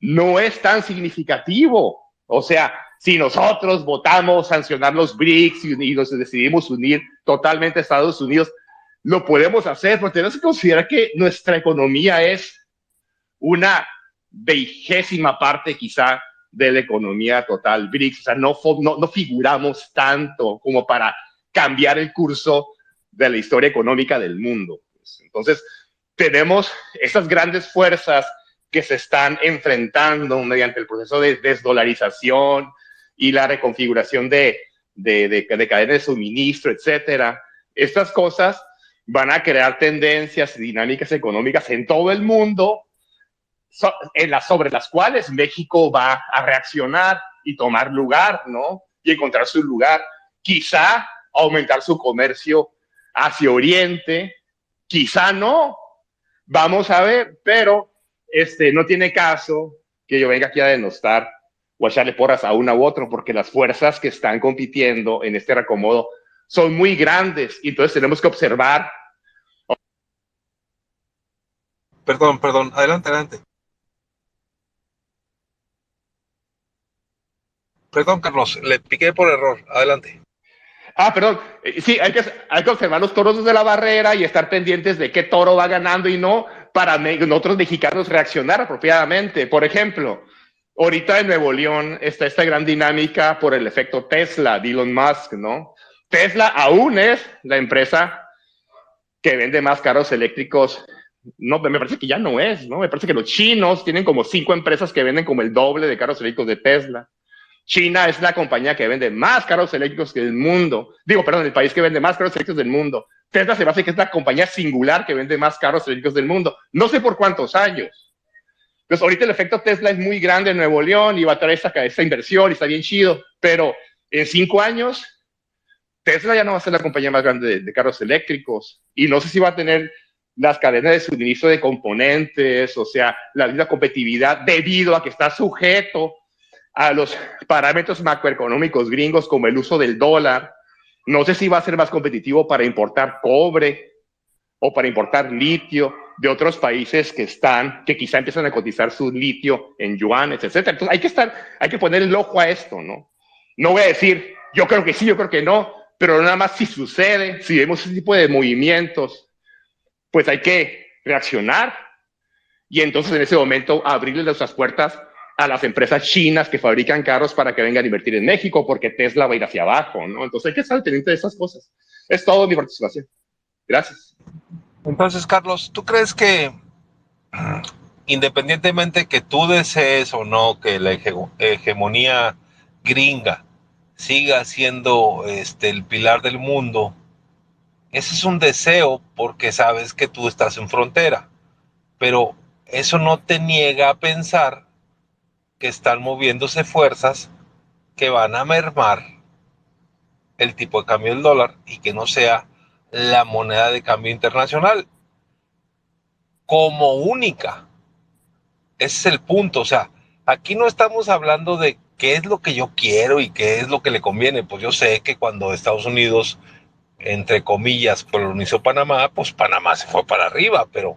no es tan significativo. O sea, si nosotros votamos sancionar los BRICS y nos decidimos unir totalmente a Estados Unidos, lo podemos hacer, pero tenemos que considerar que nuestra economía es una 20ª parte quizá de la economía total BRICS. O sea, no figuramos tanto como para cambiar el curso de la historia económica del mundo. Entonces, tenemos esas grandes fuerzas que se están enfrentando mediante el proceso de desdolarización y la reconfiguración de cadenas de suministro, etcétera. Estas cosas van a crear tendencias y dinámicas económicas en todo el mundo sobre las cuales México va a reaccionar y tomar lugar, ¿no? Y encontrar su lugar. Quizá aumentar su comercio hacia Oriente, quizá no. Vamos a ver, pero no tiene caso que yo venga aquí a denostar o a echarle porras a una u otro, porque las fuerzas que están compitiendo en este reacomodo son muy grandes y entonces tenemos que observar. Perdón, adelante. Perdón, Carlos, le piqué por error, adelante. Perdón, sí, hay que observar los toros de la barrera y estar pendientes de qué toro va ganando y no, para nosotros mexicanos reaccionar apropiadamente. Por ejemplo, ahorita en Nuevo León está esta gran dinámica por el efecto Tesla, de Elon Musk, ¿no? Tesla aún es la empresa que vende más carros eléctricos. No, me parece que ya no es, ¿no? Me parece que los chinos tienen como 5 empresas que venden como el doble de carros eléctricos de Tesla. China es la compañía que vende más carros eléctricos del mundo. El país que vende más carros eléctricos del mundo. Tesla se basa que es la compañía singular que vende más carros eléctricos del mundo. No sé por cuántos años. Entonces, ahorita el efecto Tesla es muy grande en Nuevo León y va a traer esta inversión y está bien chido. Pero en 5 años, Tesla ya no va a ser la compañía más grande de carros eléctricos. Y no sé si va a tener las cadenas de suministro de componentes, o sea, la misma competitividad debido a que está sujeto a los parámetros macroeconómicos gringos como el uso del dólar. No sé si va a ser más competitivo para importar cobre o para importar litio de otros países que quizá empiezan a cotizar su litio en yuanes, etcétera. Entonces hay que poner el ojo a esto, ¿no? No voy a decir, yo creo que sí, yo creo que no, pero nada más si sucede, si vemos ese tipo de movimientos, pues hay que reaccionar y entonces en ese momento abrirle nuestras puertas a las empresas chinas que fabrican carros para que vengan a invertir en México, porque Tesla va a ir hacia abajo, ¿no? Entonces hay que estar pendiente de esas cosas. Es todo mi participación. Gracias. Entonces, Carlos, ¿tú crees que independientemente que tú desees o no que la hegemonía gringa siga siendo el pilar del mundo, ese es un deseo porque sabes que tú estás en frontera, pero eso no te niega a pensar que están moviéndose fuerzas que van a mermar el tipo de cambio del dólar y que no sea la moneda de cambio internacional como única. Ese es el punto. O sea, aquí no estamos hablando de qué es lo que yo quiero y qué es lo que le conviene. Pues yo sé que cuando Estados Unidos, entre comillas, colonizó Panamá, pues Panamá se fue para arriba, pero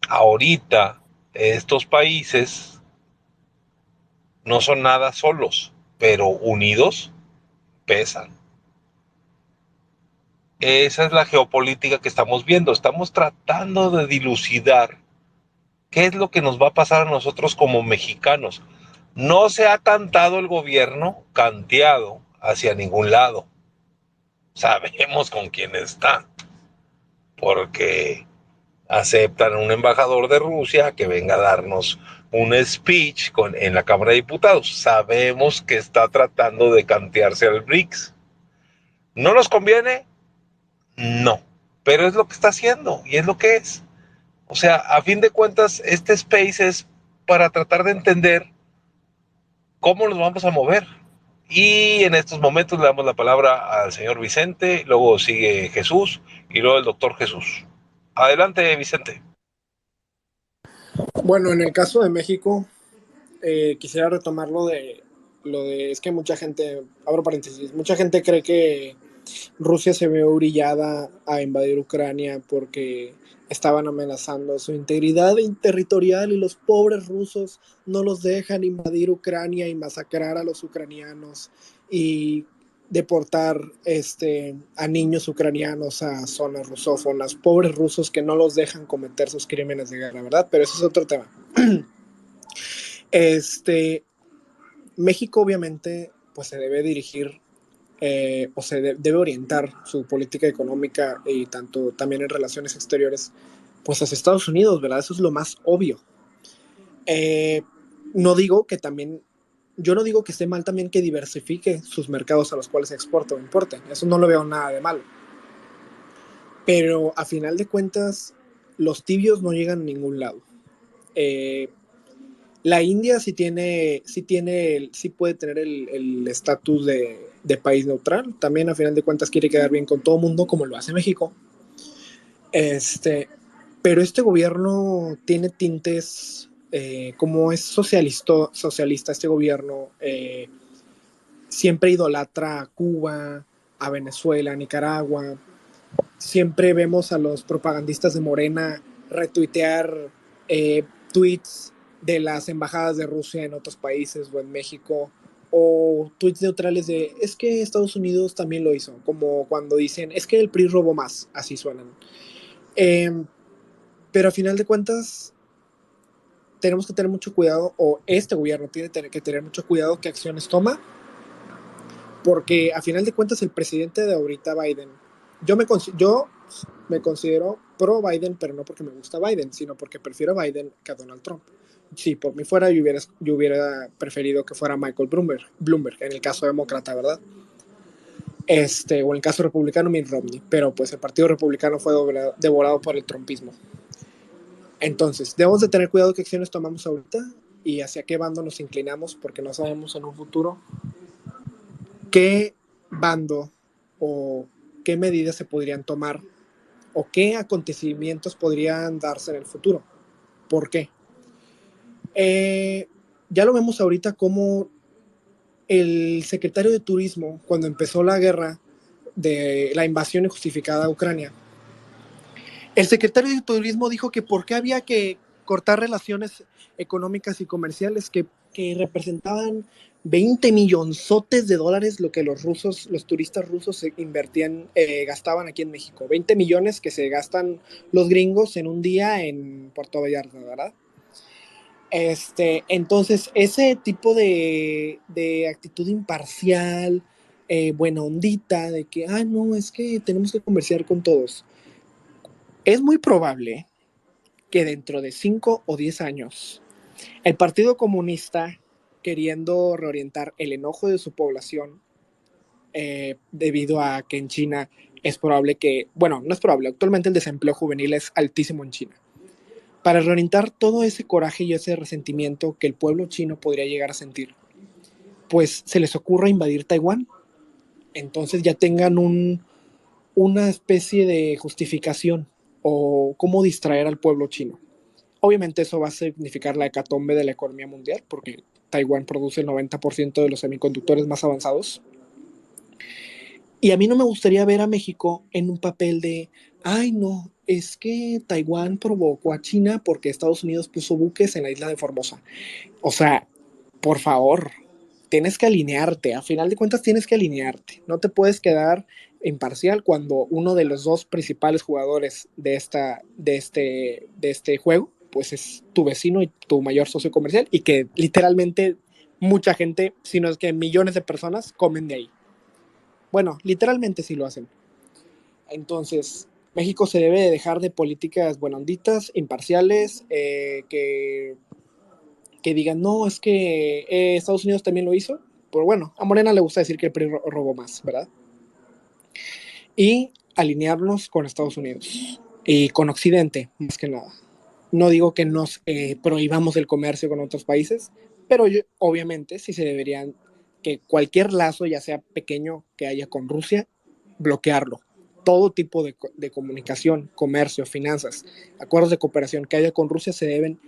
ahorita estos países no son nada solos, pero unidos pesan. Esa es la geopolítica que estamos viendo. Estamos tratando de dilucidar qué es lo que nos va a pasar a nosotros como mexicanos. No se ha cantado el gobierno canteado hacia ningún lado. Sabemos con quién está, porque aceptan a un embajador de Rusia que venga a darnos un speech en la Cámara de Diputados. Sabemos que está tratando de cantearse al BRICS. ¿No nos conviene? No, pero es lo que está haciendo y es lo que es. O sea, a fin de cuentas, este space es para tratar de entender cómo nos vamos a mover. Y en estos momentos le damos la palabra al señor Vicente, luego sigue Jesús y luego el doctor Jesús. Adelante, Vicente. Bueno, en el caso de México, quisiera retomar es que mucha gente, abro paréntesis, mucha gente cree que Rusia se ve orillada a invadir Ucrania porque estaban amenazando su integridad territorial y los pobres rusos no los dejan invadir Ucrania y masacrar a los ucranianos y deportar a niños ucranianos a zonas rusófonas, pobres rusos que no los dejan cometer sus crímenes de guerra, ¿verdad? Pero ese es otro tema. México obviamente pues se debe dirigir o se debe orientar su política económica y tanto también en relaciones exteriores pues hacia Estados Unidos, ¿verdad? Eso es lo más obvio. No digo que también, yo no digo que esté mal también que diversifique sus mercados a los cuales exporta o importe, eso no lo veo nada de malo. Pero a final de cuentas, los tibios no llegan a ningún lado. La India sí puede tener el estatus de país neutral. También a final de cuentas quiere quedar bien con todo el mundo como lo hace México. Pero este gobierno tiene tintes, como es socialista este gobierno, siempre idolatra a Cuba, a Venezuela, a Nicaragua. Siempre vemos a los propagandistas de Morena retuitear tweets de las embajadas de Rusia en otros países o en México, o tweets neutrales de es que Estados Unidos también lo hizo, como cuando dicen es que el PRI robó más, así suenan. Pero a final de cuentas tenemos que tener mucho cuidado, o este gobierno tiene que tener mucho cuidado qué acciones toma, porque a final de cuentas el presidente de ahorita, Biden, yo me considero pro Biden, pero no porque me gusta Biden, sino porque prefiero a Biden que a Donald Trump. Si por mí fuera, yo hubiera preferido que fuera Michael Bloomberg, en el caso demócrata, ¿verdad? O en el caso republicano, Mitt Romney, pero pues el partido republicano fue devorado por el trumpismo. Entonces, debemos de tener cuidado qué acciones tomamos ahorita y hacia qué bando nos inclinamos, porque no sabemos en un futuro qué bando o qué medidas se podrían tomar o qué acontecimientos podrían darse en el futuro. ¿Por qué? Ya lo vemos ahorita como el secretario de Turismo, cuando empezó la guerra de la invasión injustificada a Ucrania, el secretario de Turismo dijo que por qué había que cortar relaciones económicas y comerciales que representaban 20 millonzotes de dólares lo que los turistas rusos gastaban aquí en México. 20 millones que se gastan los gringos en un día en Puerto Vallarta, ¿verdad? Entonces, ese tipo de actitud imparcial, buena ondita, de que, no, es que tenemos que conversar con todos. Es muy probable que dentro de 5 o 10 años, el Partido Comunista, queriendo reorientar el enojo de su población, debido a que en China es probable que, bueno, no es probable, actualmente el desempleo juvenil es altísimo en China. Para reorientar todo ese coraje y ese resentimiento que el pueblo chino podría llegar a sentir, pues se les ocurra invadir Taiwán. Entonces ya tengan una especie de justificación o cómo distraer al pueblo chino. Obviamente eso va a significar la hecatombe de la economía mundial, porque Taiwán produce el 90% de los semiconductores más avanzados. Y a mí no me gustaría ver a México en un papel de, no, es que Taiwán provocó a China porque Estados Unidos puso buques en la isla de Formosa. O sea, por favor, tienes que alinearte. A final de cuentas tienes que alinearte. No te puedes quedar imparcial cuando uno de los dos principales jugadores de este juego, pues es tu vecino y tu mayor socio comercial, y que literalmente mucha gente, si no es que millones de personas, comen de ahí. Bueno, literalmente sí lo hacen. Entonces, México se debe de dejar de políticas buenonditas, imparciales, que digan, no, es que Estados Unidos también lo hizo. Pero bueno, a Morena le gusta decir que el PRI robó más, ¿verdad? Y alinearnos con Estados Unidos y con Occidente, más que nada. No digo que nos prohibamos el comercio con otros países, pero obviamente sí se deberían, que cualquier lazo, ya sea pequeño, que haya con Rusia, bloquearlo. Todo tipo de comunicación, comercio, finanzas, acuerdos de cooperación que haya con Rusia se deben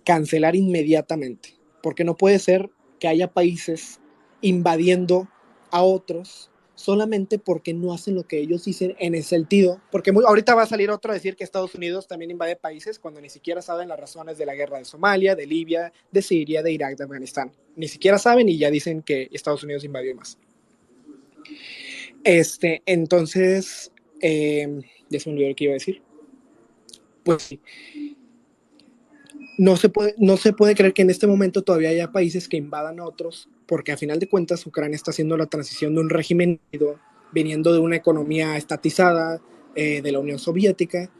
cancelar inmediatamente, porque no puede ser que haya países invadiendo a otros solamente porque no hacen lo que ellos dicen, en el sentido, porque ahorita va a salir otro a decir que Estados Unidos también invade países cuando ni siquiera saben las razones de la guerra de Somalia, de Libia, de Siria, de Irak, de Afganistán. Ni siquiera saben y ya dicen que Estados Unidos invadió más. Entonces, ya se me olvidó lo que iba a decir. Pues no se puede creer que en este momento todavía haya países que invadan a otros, porque a final de cuentas Ucrania está haciendo la transición de un régimen viniendo de una economía estatizada, de la Unión Soviética,